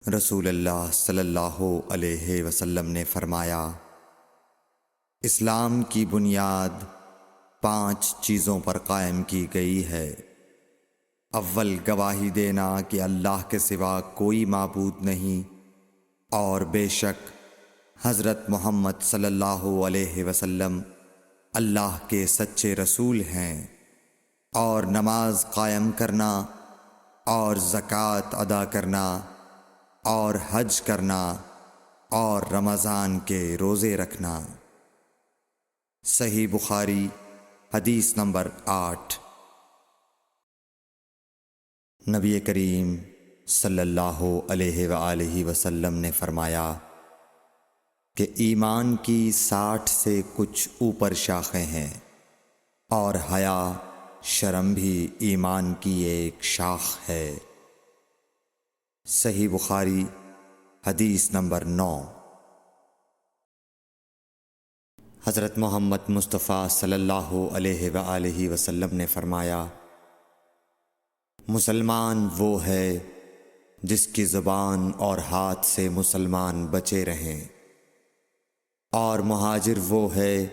رسول اللہ صلی اللہ علیہ وسلم نے فرمایا، اسلام کی بنیاد 5 چیزوں پر قائم کی گئی ہے۔ اول، گواہی دینا کہ اللہ کے سوا کوئی معبود نہیں اور بے شک حضرت محمد صلی اللہ علیہ وسلم اللہ کے سچے رسول ہیں، اور نماز قائم کرنا اور زکوٰۃ ادا کرنا اور حج کرنا اور رمضان کے روزے رکھنا۔ صحیح بخاری حدیث نمبر 8۔ نبی کریم صلی اللہ علیہ وآلہ وسلم نے فرمایا کہ ایمان کی 60 سے کچھ اوپر شاخیں ہیں، اور حیا شرم بھی ایمان کی ایک شاخ ہے۔ صحیح بخاری حدیث نمبر 9۔ حضرت محمد مصطفیٰ صلی اللہ علیہ وآلہ وسلم نے فرمایا، مسلمان وہ ہے جس کی زبان اور ہاتھ سے مسلمان بچے رہیں، اور مہاجر وہ ہے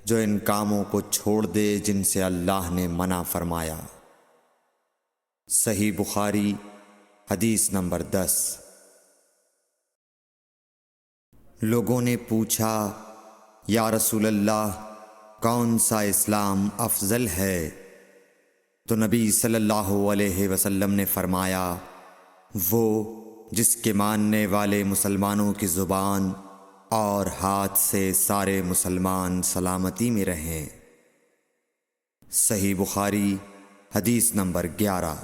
جو ان کاموں کو چھوڑ دے جن سے اللہ نے منع فرمایا۔ صحیح بخاری حدیث نمبر 10۔ لوگوں نے پوچھا، یا رسول اللہ، کون سا اسلام افضل ہے؟ تو نبی صلی اللہ علیہ وسلم نے فرمایا، وہ جس کے ماننے والے مسلمانوں کی زبان اور ہاتھ سے سارے مسلمان سلامتی میں رہیں۔ صحیح بخاری حدیث نمبر 11۔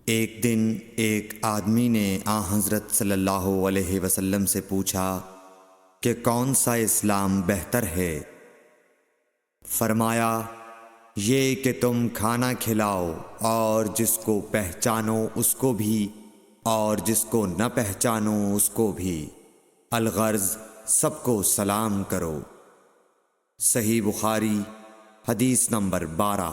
ایک دن ایک آدمی نے حضرت صلی اللہ علیہ وسلم سے پوچھا کہ کون سا اسلام بہتر ہے؟ فرمایا، یہ کہ تم کھانا کھلاؤ اور جس کو پہچانو اس کو بھی اور جس کو نہ پہچانو اس کو بھی، الغرض سب کو سلام کرو۔ صحیح بخاری حدیث نمبر 12۔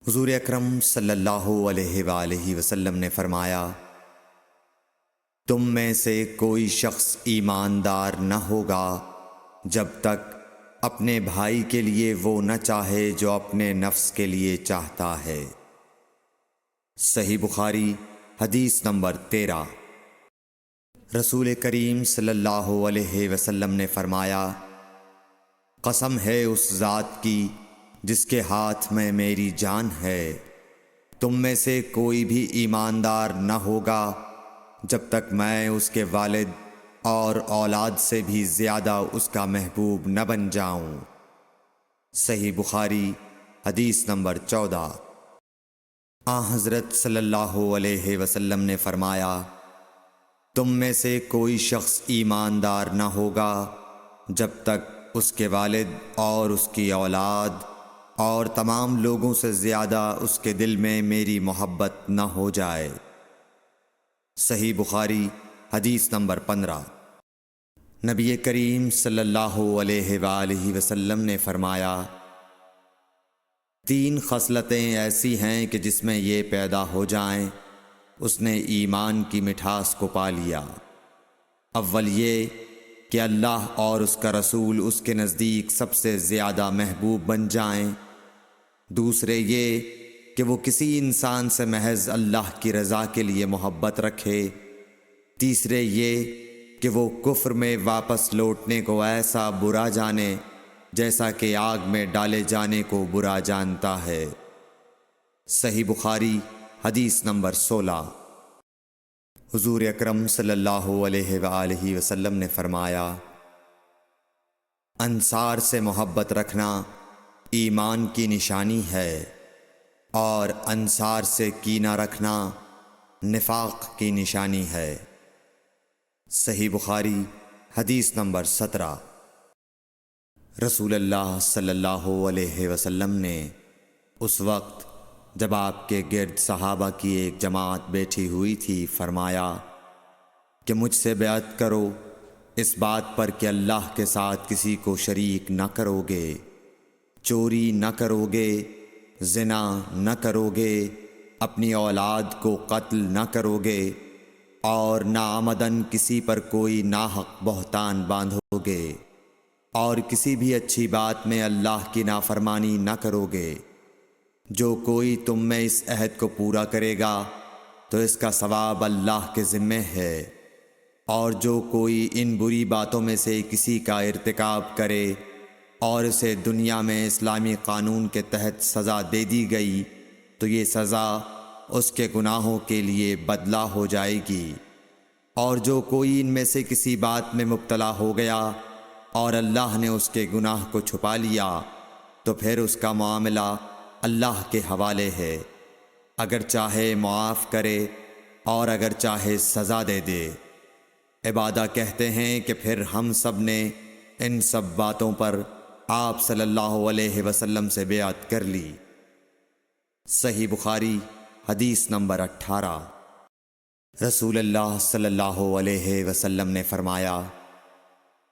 حضور اکرم صلی اللہ علیہ وآلہ وسلم نے فرمایا، تم میں سے کوئی شخص ایماندار نہ ہوگا جب تک اپنے بھائی کے لیے وہ نہ چاہے جو اپنے نفس کے لیے چاہتا ہے۔ صحیح بخاری حدیث نمبر 13۔ رسول کریم صلی اللہ علیہ وسلم نے فرمایا، قسم ہے اس ذات کی جس کے ہاتھ میں میری جان ہے، تم میں سے کوئی بھی ایماندار نہ ہوگا جب تک میں اس کے والد اور اولاد سے بھی زیادہ اس کا محبوب نہ بن جاؤں۔ صحیح بخاری حدیث نمبر 14۔ حضرت صلی اللہ علیہ وسلم نے فرمایا، تم میں سے کوئی شخص ایماندار نہ ہوگا جب تک اس کے والد اور اس کی اولاد اور تمام لوگوں سے زیادہ اس کے دل میں میری محبت نہ ہو جائے۔ صحیح بخاری حدیث نمبر 15۔ نبی کریم صلی اللہ علیہ وآلہ وسلم نے فرمایا، 3 خصلتیں ایسی ہیں کہ جس میں یہ پیدا ہو جائیں اس نے ایمان کی مٹھاس کو پا لیا۔ اول یہ کہ اللہ اور اس کا رسول اس کے نزدیک سب سے زیادہ محبوب بن جائیں۔ دوسرے یہ کہ وہ کسی انسان سے محض اللہ کی رضا کے لیے محبت رکھے۔ تیسرے یہ کہ وہ کفر میں واپس لوٹنے کو ایسا برا جانے جیسا کہ آگ میں ڈالے جانے کو برا جانتا ہے۔ صحیح بخاری حدیث نمبر 16۔ حضور اکرم صلی اللہ علیہ وآلہ وسلم نے فرمایا، انصار سے محبت رکھنا ایمان کی نشانی ہے، اور انصار سے کینہ رکھنا نفاق کی نشانی ہے۔ صحیح بخاری حدیث نمبر 17۔ رسول اللہ صلی اللہ علیہ وسلم نے اس وقت جب آپ کے گرد صحابہ کی ایک جماعت بیٹھی ہوئی تھی فرمایا کہ مجھ سے بیعت کرو اس بات پر کہ اللہ کے ساتھ کسی کو شریک نہ کرو گے، چوری نہ کرو گے، زنا نہ کرو گے، اپنی اولاد کو قتل نہ کرو گے اور نہ آمدن کسی پر کوئی ناحق بہتان باندھو گے اور کسی بھی اچھی بات میں اللہ کی نافرمانی نہ کرو گے۔ جو کوئی تم میں اس عہد کو پورا کرے گا تو اس کا ثواب اللہ کے ذمے ہے، اور جو کوئی ان بری باتوں میں سے کسی کا ارتکاب کرے اور اسے دنیا میں اسلامی قانون کے تحت سزا دے دی گئی تو یہ سزا اس کے گناہوں کے لیے بدلہ ہو جائے گی، اور جو کوئی ان میں سے کسی بات میں مبتلا ہو گیا اور اللہ نے اس کے گناہ کو چھپا لیا تو پھر اس کا معاملہ اللہ کے حوالے ہے، اگر چاہے معاف کرے اور اگر چاہے سزا دے دے۔ عبادہ کہتے ہیں کہ پھر ہم سب نے ان سب باتوں پر آپ صلی اللہ علیہ وسلم سے بیعت کر لی۔ صحیح بخاری حدیث نمبر 18۔ رسول اللہ صلی اللہ علیہ وسلم نے فرمایا،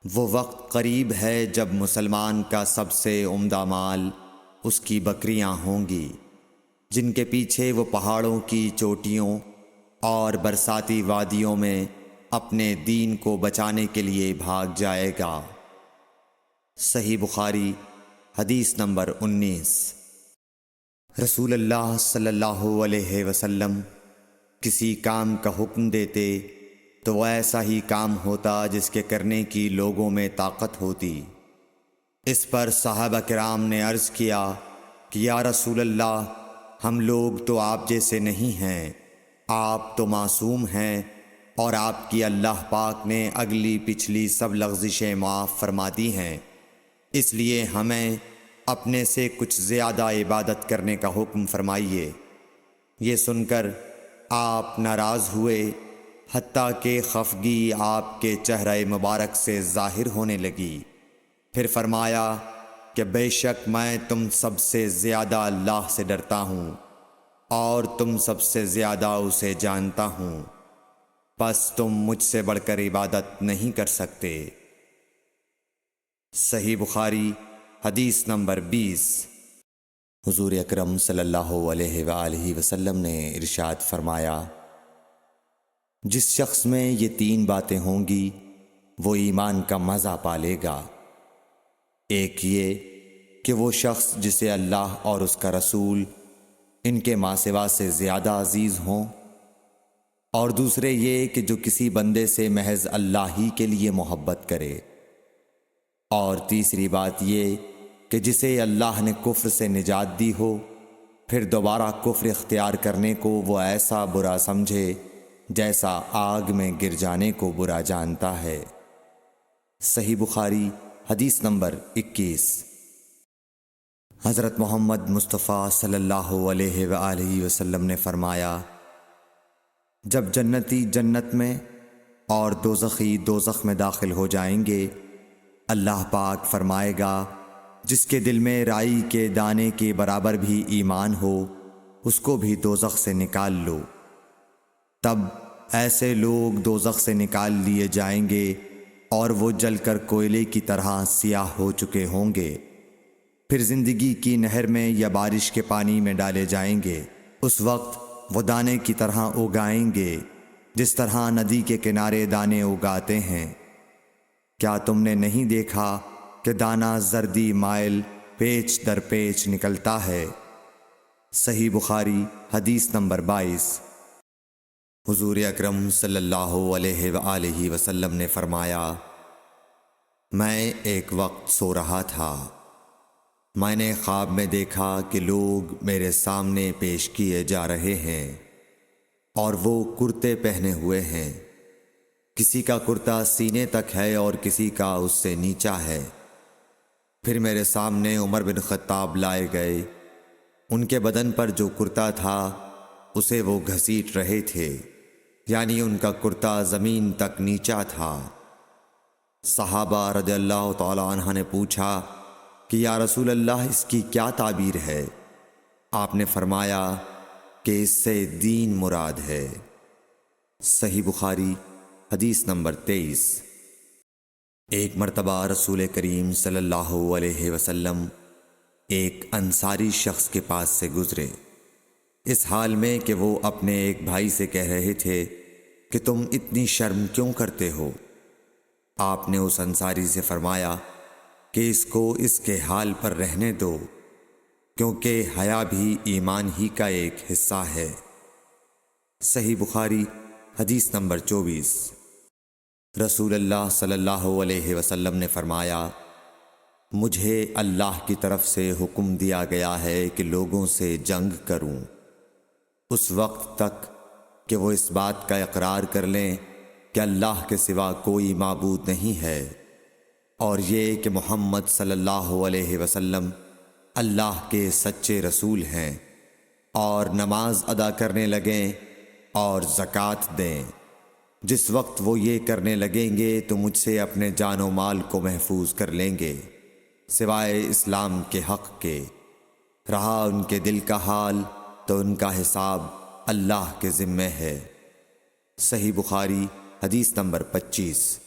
وہ وقت قریب ہے جب مسلمان کا سب سے عمدہ مال اس کی بکریاں ہوں گی، جن کے پیچھے وہ پہاڑوں کی چوٹیوں اور برساتی وادیوں میں اپنے دین کو بچانے کے لیے بھاگ جائے گا۔ صحیح بخاری حدیث نمبر 19۔ رسول اللہ صلی اللہ علیہ وسلم کسی کام کا حکم دیتے تو وہ ایسا ہی کام ہوتا جس کے کرنے کی لوگوں میں طاقت ہوتی۔ اس پر صحابہ کرام نے عرض کیا کہ یا رسول اللہ، ہم لوگ تو آپ جیسے نہیں ہیں، آپ تو معصوم ہیں اور آپ کی اللہ پاک نے اگلی پچھلی سب لغزشیں معاف فرما دی ہیں، اس لیے ہمیں اپنے سے کچھ زیادہ عبادت کرنے کا حکم فرمائیے۔ یہ سن کر آپ ناراض ہوئے، حتیٰ کہ خفگی آپ کے چہرہ مبارک سے ظاہر ہونے لگی۔ پھر فرمایا کہ بے شک میں تم سب سے زیادہ اللہ سے ڈرتا ہوں اور تم سب سے زیادہ اسے جانتا ہوں، پس تم مجھ سے بڑھ کر عبادت نہیں کر سکتے۔ صحیح بخاری حدیث نمبر 20۔ حضور اکرم صلی اللہ علیہ وآلہ وسلم نے ارشاد فرمایا، جس شخص میں یہ 3 باتیں ہوں گی وہ ایمان کا مزہ پالے گا۔ ایک یہ کہ وہ شخص جسے اللہ اور اس کا رسول ان کے ماں سوا سے زیادہ عزیز ہوں، اور دوسرے یہ کہ جو کسی بندے سے محض اللہ ہی کے لیے محبت کرے، اور تیسری بات یہ کہ جسے اللہ نے کفر سے نجات دی ہو پھر دوبارہ کفر اختیار کرنے کو وہ ایسا برا سمجھے جیسا آگ میں گر جانے کو برا جانتا ہے۔ صحیح بخاری حدیث نمبر 21۔ حضرت محمد مصطفیٰ صلی اللہ علیہ وآلہ وسلم نے فرمایا، جب جنتی جنت میں اور دوزخی دوزخ میں داخل ہو جائیں گے، اللہ پاک فرمائے گا جس کے دل میں رائی کے دانے کے برابر بھی ایمان ہو اس کو بھی دوزخ سے نکال لو۔ تب ایسے لوگ دوزخ سے نکال لیے جائیں گے اور وہ جل کر کوئلے کی طرح سیاہ ہو چکے ہوں گے، پھر زندگی کی نہر میں یا بارش کے پانی میں ڈالے جائیں گے۔ اس وقت وہ دانے کی طرح اگائیں گے جس طرح ندی کے کنارے دانے اگاتے ہیں۔ کیا تم نے نہیں دیکھا کہ دانہ زردی مائل پیچ در پیچ نکلتا ہے؟ صحیح بخاری حدیث نمبر 22۔ حضور اکرم صلی اللہ علیہ وآلہ وسلم نے فرمایا، میں ایک وقت سو رہا تھا، میں نے خواب میں دیکھا کہ لوگ میرے سامنے پیش کیے جا رہے ہیں اور وہ کرتے پہنے ہوئے ہیں، کسی کا کرتا سینے تک ہے اور کسی کا اس سے نیچا ہے۔ پھر میرے سامنے عمر بن خطاب لائے گئے، ان کے بدن پر جو کرتا تھا اسے وہ گھسیٹ رہے تھے، یعنی ان کا کرتا زمین تک نیچا تھا۔ صحابہ رضی اللہ تعالی عنہ نے پوچھا کہ یا رسول اللہ اس کی کیا تعبیر ہے؟ آپ نے فرمایا کہ اس سے دین مراد ہے۔ صحیح بخاری حدیث نمبر 23۔ ایک مرتبہ رسول کریم صلی اللہ علیہ وسلم ایک انصاری شخص کے پاس سے گزرے، اس حال میں کہ وہ اپنے ایک بھائی سے کہہ رہے تھے کہ تم اتنی شرم کیوں کرتے ہو؟ آپ نے اس انصاری سے فرمایا کہ اس کو اس کے حال پر رہنے دو، کیونکہ حیا بھی ایمان ہی کا ایک حصہ ہے۔ صحیح بخاری حدیث نمبر 24۔ رسول اللہ صلی اللہ علیہ وسلم نے فرمایا، مجھے اللہ کی طرف سے حکم دیا گیا ہے کہ لوگوں سے جنگ کروں اس وقت تک کہ وہ اس بات کا اقرار کر لیں کہ اللہ کے سوا کوئی معبود نہیں ہے، اور یہ کہ محمد صلی اللہ علیہ وسلم اللہ کے سچے رسول ہیں، اور نماز ادا کرنے لگیں اور زکوٰۃ دیں۔ جس وقت وہ یہ کرنے لگیں گے تو مجھ سے اپنے جان و مال کو محفوظ کر لیں گے، سوائے اسلام کے حق کے۔ رہا ان کے دل کا حال تو ان کا حساب اللہ کے ذمہ ہے۔ صحیح بخاری حدیث نمبر 25۔